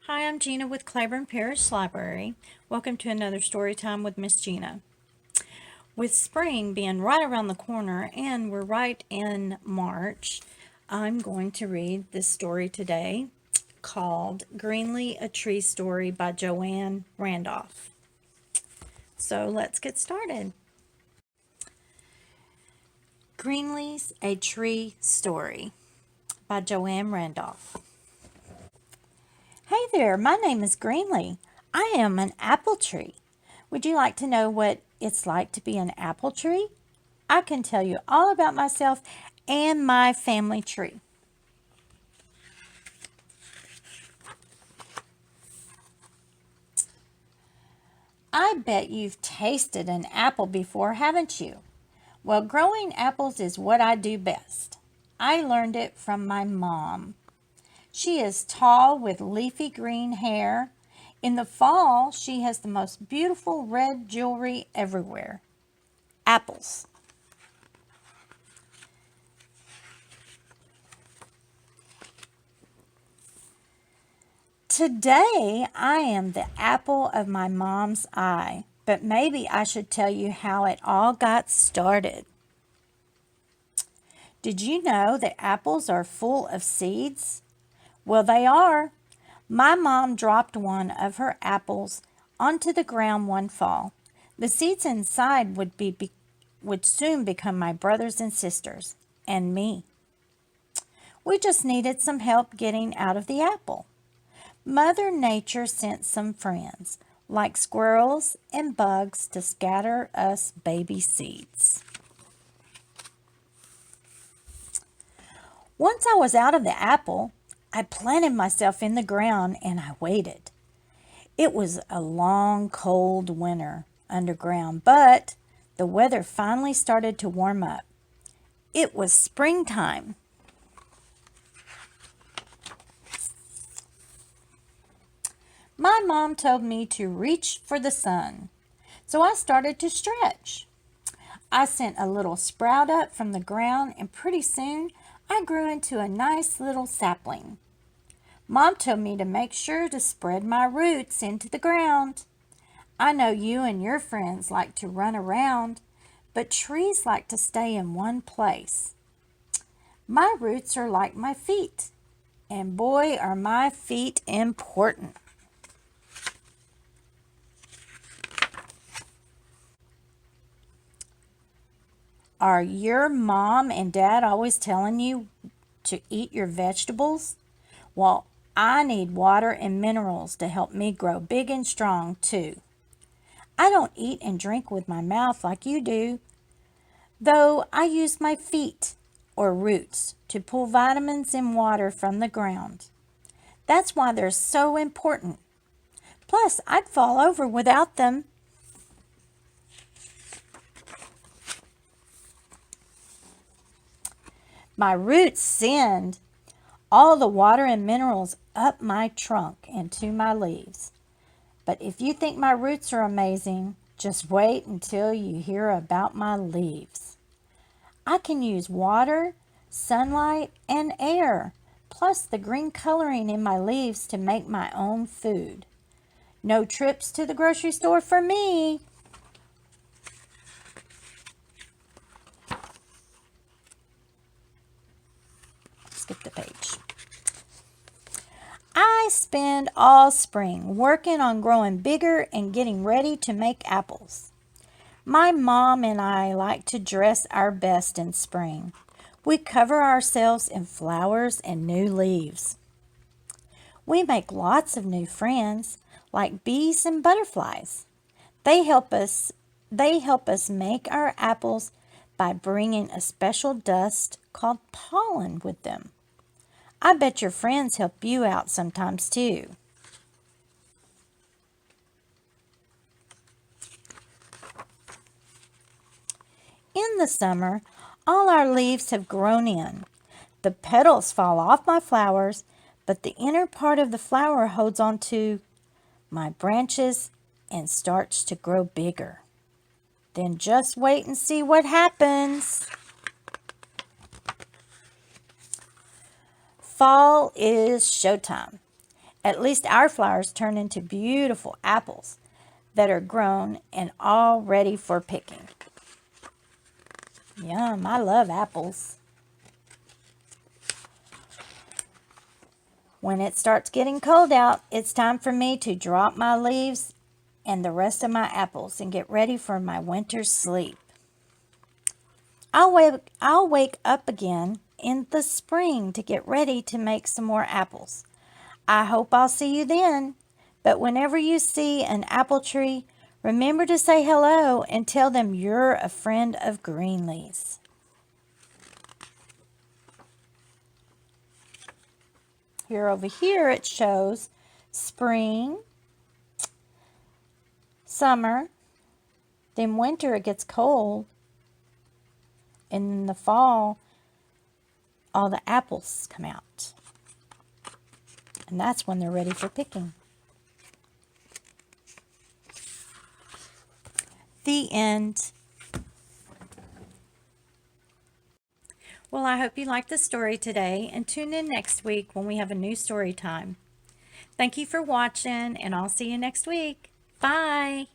Hi, I'm Gina with Claiborne Parish Library. Welcome to another story time with Miss Gina. With spring being right around the corner and we're right in March, I'm going to read this story today called Greenley, a Tree Story by Joanne Randolph. So let's get started. Greenley's A Tree Story by Joanne Randolph. Hey there, my name is Greenley. I am an apple tree. Would you like to know what it's like to be an apple tree? I can tell you all about myself and my family tree. I bet you've tasted an apple before, haven't you? Well, growing apples is what I do best. I learned it from my mom. She is tall with leafy green hair. In the fall, she has the most beautiful red jewelry everywhere. Apples. Today, I am the apple of my mom's eye, but maybe I should tell you how it all got started. Did you know that apples are full of seeds? Well, they are. My mom dropped one of her apples onto the ground one fall. The seeds inside would soon become my brothers and sisters and me. We just needed some help getting out of the apple. Mother Nature sent some friends, like squirrels and bugs, to scatter us baby seeds. Once I was out of the apple, I planted myself in the ground and I waited. It was a long, cold winter underground, but the weather finally started to warm up. It was springtime. My mom told me to reach for the sun, so I started to stretch. I sent a little sprout up from the ground, and pretty soon I grew into a nice little sapling. Mom told me to make sure to spread my roots into the ground. I know you and your friends like to run around, but trees like to stay in one place. My roots are like my feet, and boy, are my feet important. Are your mom and dad always telling you to eat your vegetables? Well, I need water and minerals to help me grow big and strong too. I don't eat and drink with my mouth like you do, though I use my feet or roots to pull vitamins and water from the ground. That's why they're so important. Plus, I'd fall over without them. My roots send all the water and minerals up my trunk and to my leaves. But if you think my roots are amazing, just wait until you hear about my leaves. I can use water, sunlight, and air, plus the green coloring in my leaves to make my own food. No trips to the grocery store for me. Skip the page. I spend all spring working on growing bigger and getting ready to make apples. My mom and I like to dress our best in spring. We cover ourselves in flowers and new leaves. We make lots of new friends, like bees and butterflies. They help us they help us make our apples by bringing a special dust called pollen with them. I bet your friends help you out sometimes too. In the summer, all our leaves have grown in. The petals fall off my flowers, but the inner part of the flower holds on to my branches and starts to grow bigger. Then just wait and see what happens. Fall is showtime. At least our flowers turn into beautiful apples that are grown and all ready for picking. Yum, I love apples. When it starts getting cold out, it's time for me to drop my leaves and the rest of my apples and get ready for my winter sleep. I'll wake up again in the spring to get ready to make some more apples. I hope I'll see you then. But whenever you see an apple tree, remember to say hello and tell them you're a friend of Greenley's. Here over here it shows spring, summer, then winter it gets cold, and in the fall all the apples come out. And that's when they're ready for picking. The end. Well, I hope you liked the story today, and tune in next week when we have a new story time. Thank you for watching, and I'll see you next week. Bye.